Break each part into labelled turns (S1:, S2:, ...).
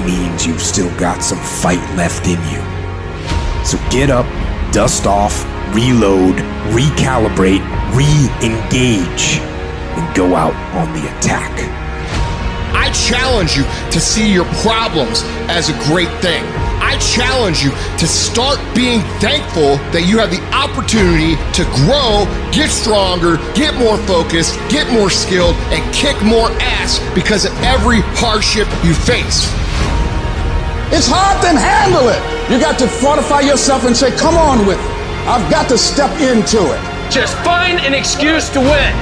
S1: means you've still got some fight left in you. So get up, dust off, reload, recalibrate, re-engage, and go out on the attack.
S2: I challenge you to see your problems as a great thing. I challenge you to start being thankful that you have the opportunity to grow, get stronger, get more focused, get more skilled, and kick more ass because of every hardship you face.
S3: It's hard, then handle it. You got to fortify yourself and say, come on with it. I've got to step into it.
S4: Just find an excuse to win.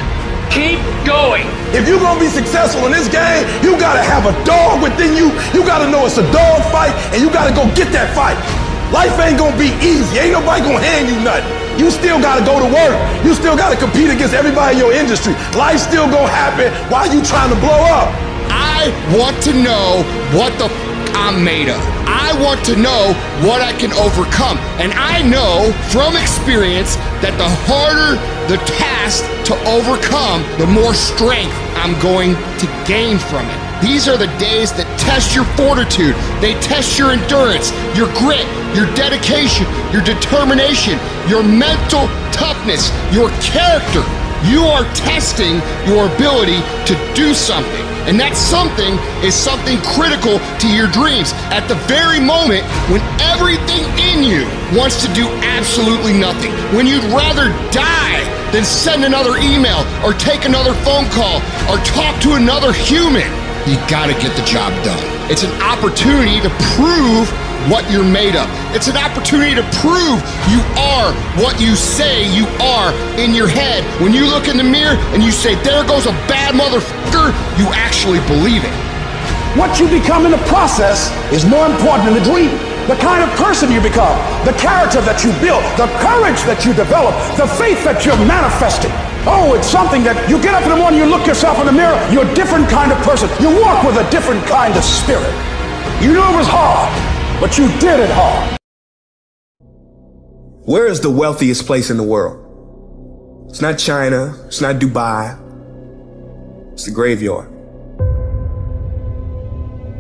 S4: Keep going.
S5: If you're gonna be successful in this game, you gotta have a dog within you. You gotta know it's a dog fight, and you gotta go get that fight. Life ain't gonna be easy. Ain't nobody gonna hand you nothing. You still gotta go to work. You still gotta compete against everybody in your industry. Life's still gonna happen while you trying to blow up.
S2: I want to know what the I'm made of. I want to know what I can overcome. And I know from experience that the harder the task to overcome, the more strength I'm going to gain from it. These are the days that test your fortitude. They test your endurance, your grit, your dedication, your determination, your mental toughness, your character. You are testing your ability to do something. And that something is something critical to your dreams at the very moment when everything in you wants to do absolutely nothing. When you'd rather die than send another email or take another phone call or talk to another human. You gotta get the job done. It's an opportunity to prove what you're made of. It's an opportunity to prove you are what you say you are in your head. When you look in the mirror and you say, there goes a bad motherfucker, you actually believe it.
S3: What you become in the process is more important than the dream. The kind of person you become, the character that you build, the courage that you develop, the faith that you're manifesting. Oh, it's something that you get up in the morning, you look yourself in the mirror, you're a different kind of person. You walk with a different kind of spirit. You know it was hard, but you did it hard.
S6: Where is the wealthiest place in the world? It's not China, it's not Dubai, it's the graveyard.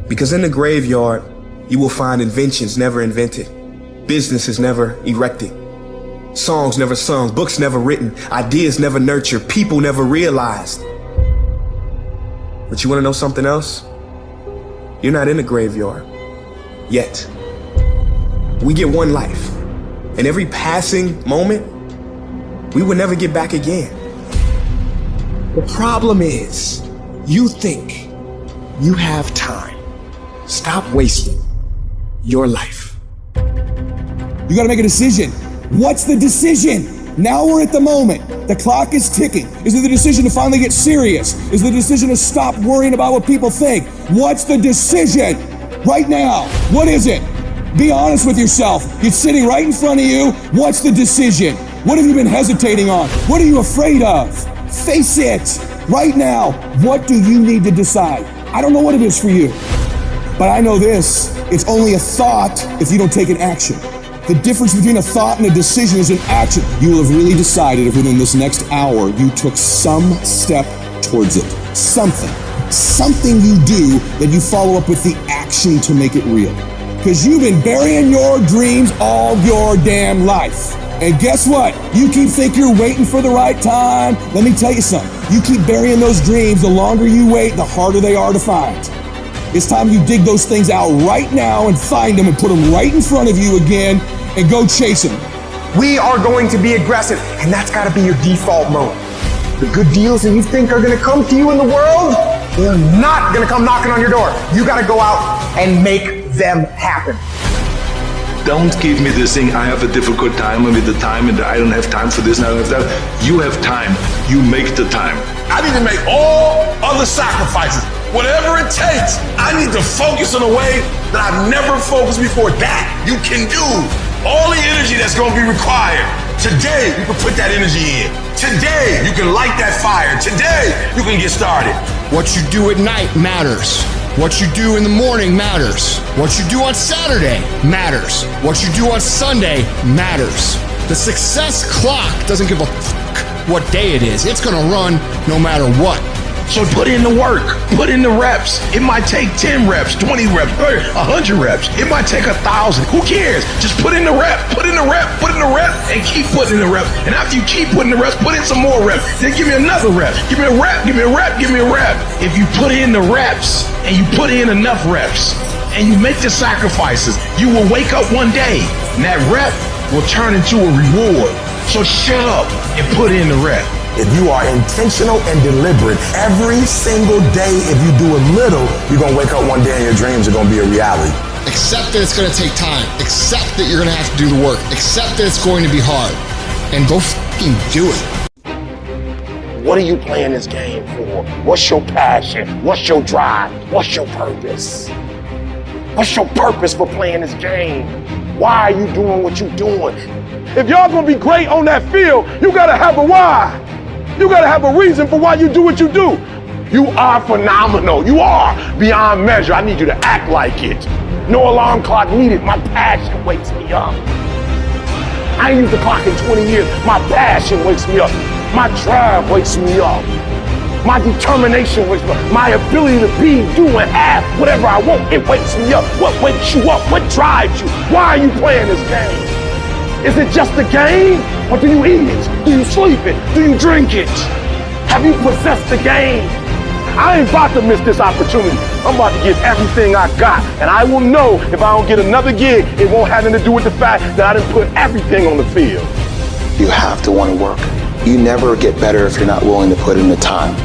S6: Because in the graveyard, you will find inventions never invented, businesses never erected, songs never sung, books never written, ideas never nurtured, people never realized. But you want to know something else? You're not in the graveyard yet. We get one life, and every passing moment, we will never get back again. The problem is, you think you have time. Stop wasting your life.
S7: You gotta make a decision. What's the decision? Now we're at the moment. The clock is ticking. Is it the decision to finally get serious? Is it the decision to stop worrying about what people think? What's the decision? Right now, what is it? Be honest with yourself. It's sitting right in front of you. What's the decision? What have you been hesitating on? What are you afraid of? Face it. Right now, what do you need to decide? I don't know what it is for you, but I know this. It's only a thought if you don't take an action. The difference between a thought and a decision is an action. You will have really decided if within this next hour you took some step towards it. Something you do that you follow up with the action to make it real. Because you've been burying your dreams all your damn life. And guess what? You keep thinking you're waiting for the right time. Let me tell you something. You keep burying those dreams, the longer you wait, the harder they are to find. It's time you dig those things out right now and find them and put them right in front of you again and go chase them.
S8: We are going to be aggressive, and that's got to be your default mode. The good deals that you think are going to come to you in the world, they're not going to come knocking on your door. You got to go out and make them happen.
S9: Don't give me this thing, I have a difficult time with the time and I don't have time for this and I don't have that. You have time. You make the time.
S5: I need to make all other sacrifices, whatever it takes. I need to focus in a way that I've never focused before. That you can do. All the energy that's going to be required. Today, you can put that energy in. Today, you can light that fire. Today, you can get started.
S2: What you do at night matters. What you do in the morning matters. What you do on Saturday matters. What you do on Sunday matters. The success clock doesn't give a fuck what day it is. It's gonna run no matter what.
S5: So put in the work, put in the reps. It might take 10 reps, 20 reps, 100 reps. It might take 1,000. Who cares? Just put in the rep, put in the rep, put in the rep, and keep putting in the rep. And after you keep putting the reps, put in some more reps. Then give me another rep. Give me a rep, give me a rep, give me a rep. If you put in the reps and you put in enough reps and you make the sacrifices, you will wake up one day and that rep will turn into a reward. So shut up and put in the rep.
S8: If you are intentional and deliberate every single day, if you do a little, you're going to wake up one day and your dreams are going to be a reality.
S2: Accept that it's going to take time. Accept that you're going to have to do the work. Accept that it's going to be hard. And go fucking do it.
S8: What are you playing this game for? What's your passion? What's your drive? What's your purpose? What's your purpose for playing this game? Why are you doing what you're doing?
S5: If y'all gonna be great on that field, you gotta have a why. You gotta have a reason for why you do what you do.
S8: You are phenomenal. You are beyond measure. I need you to act like it. No alarm clock needed. My passion wakes me up. I ain't used the clock in 20 years. My passion wakes me up. My drive wakes me up. My determination wakes me up. My ability to be, do, and have whatever I want, it wakes me up. What wakes you up? What drives you? Why are you playing this game? Is it just a game? Or do you eat it? Do you sleep it? Do you drink it? Have you possessed the game? I ain't about to miss this opportunity. I'm about to give everything I got. And I will know if I don't get another gig, it won't have anything to do with the fact that I didn't put everything on the field.
S10: You have to want to work. You never get better if you're not willing to put in the time.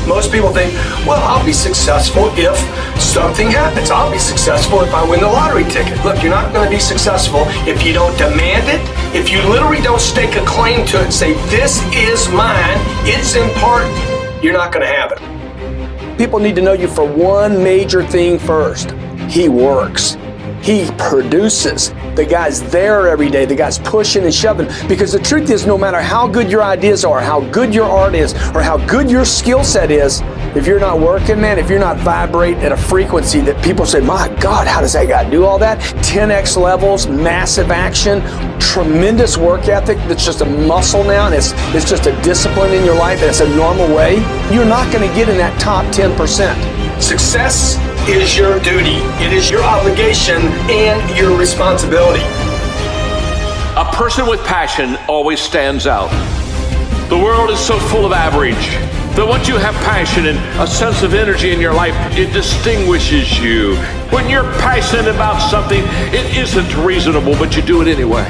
S11: Most people think, well, I'll be successful if something happens. I'll be successful if I win the lottery ticket. Look, you're not going to be successful if you don't demand it, if you literally don't stake a claim to it and say, this is mine, it's important, you're not going to have it.
S4: People need to know you for one major thing first. He works. He produces. The guy's there every day. The guy's pushing and shoving. Because the truth is, no matter how good your ideas are, how good your art is, or how good your skill set is, if you're not working, man, if you're not vibrating at a frequency that people say, my God, how does that guy do all that? 10x levels, massive action, tremendous work ethic that's just a muscle now, and it's just a discipline in your life, and it's a normal way, you're not going to get in that top 10%.
S11: Success is your duty. It is your obligation and your responsibility.
S4: A person with passion always stands out. The world is so full of average that once you have passion and a sense of energy in your life, it distinguishes you. When you're passionate about something, it isn't reasonable, but you do it anyway.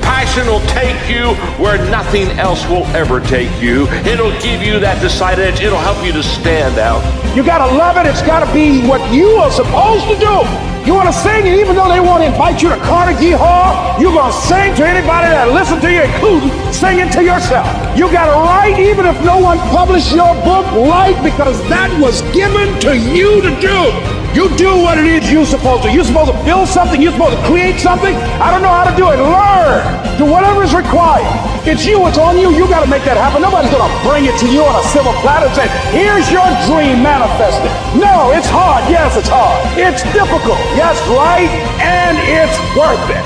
S4: Passion will take you where nothing else will ever take you. It'll give you that decided edge. It'll help you to stand out.
S3: You gotta love it. It's gotta be what you are supposed to do. You wanna sing, and even though they want to invite you to Carnegie Hall, you're gonna sing to anybody that listens to you, including singing to yourself. You gotta write even if no one published your book. Write because that was given to you to do. You do what it is you're supposed to. You're supposed to build something. You're supposed to create something. I don't know how to do it. Learn. Do whatever is required. It's you. It's on you. You got to make that happen. Nobody's going to bring it to you on a silver platter and say, here's your dream manifested. No, it's hard. Yes, it's hard. It's difficult. Yes, right. And it's worth it.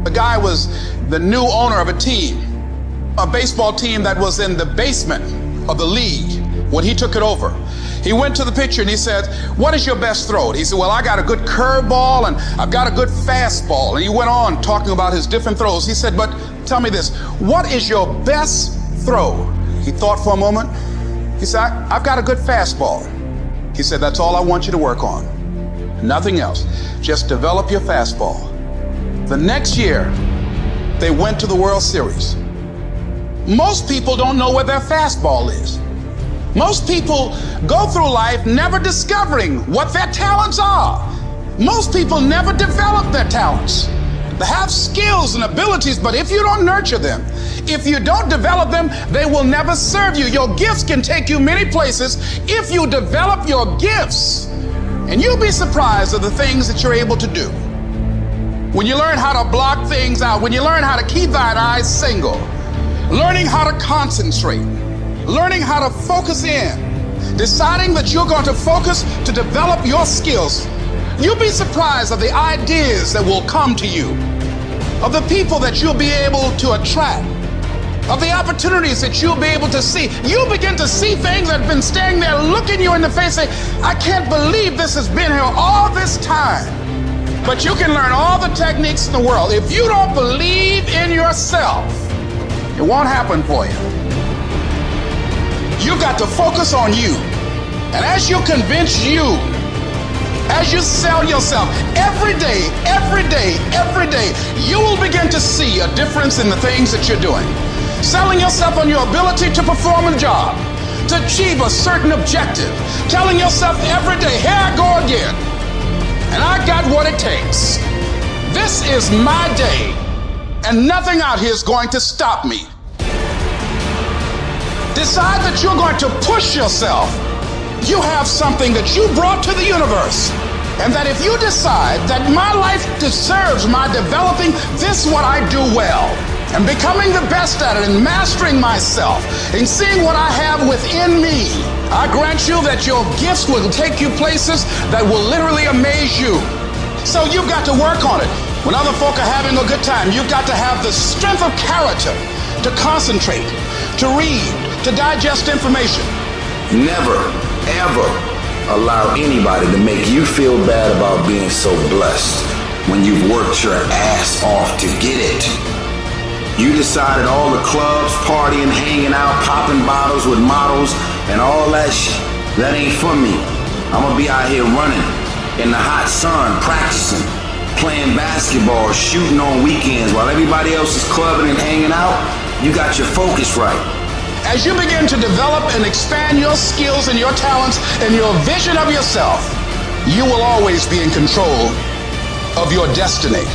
S12: The guy was the new owner of a team, a baseball team that was in the basement of the league when he took it over. He went to the pitcher and he said, what is your best throw? He said, well, I got a good curveball and I've got a good fastball. And he went on talking about his different throws. He said, but tell me this, what is your best throw? He thought for a moment. He said, I've got a good fastball. He said, that's all I want you to work on. Nothing else. Just develop your fastball. The next year, they went to the World Series. Most people don't know where their fastball is. Most people go through life never discovering what their talents are. Most people never develop their talents. They have skills and abilities, but if you don't nurture them, if you don't develop them, they will never serve you. Your gifts can take you many places if you develop your gifts. And you'll be surprised at the things that you're able to do. When you learn how to block things out, when you learn how to keep thine eyes single, learning how to concentrate, learning how to focus in, deciding that you're going to focus to develop your skills. You'll be surprised at the ideas that will come to you, of the people that you'll be able to attract. of the opportunities that you'll be able to see. You'll begin to see things that have been standing there looking you in the face saying, I can't believe this has been here all this time. But you can learn all the techniques in the world. If you don't believe in yourself, it won't happen for you. You've got to focus on you. And as you convince you, as you sell yourself every day, you will begin to see a difference in the things that you're doing. Selling yourself on your ability to perform a job, to achieve a certain objective. Telling yourself every day, here I go again. And I got what it takes. This is my day, and nothing out here is going to stop me. Decide that you're going to push yourself. You have something that you brought to the universe. And that if you decide that my life deserves my developing this what I do well, and becoming the best at it and mastering myself and seeing what I have within me, I grant you that your gifts will take you places that will literally amaze you. So you've got to work on it. When other folk are having a good time, you've got to have the strength of character to concentrate, to read, to digest information.
S13: Never, ever allow anybody to make you feel bad about being so blessed when you've worked your ass off to get it. You decided all the clubs, partying, hanging out, popping bottles with models, and all that shit, that ain't for me. I'm gonna be out here running in the hot sun, practicing, playing basketball, shooting on weekends while everybody else is clubbing and hanging out. You got your focus right.
S12: As you begin to develop and expand your skills and your talents and your vision of yourself, you will always be in control of your destiny.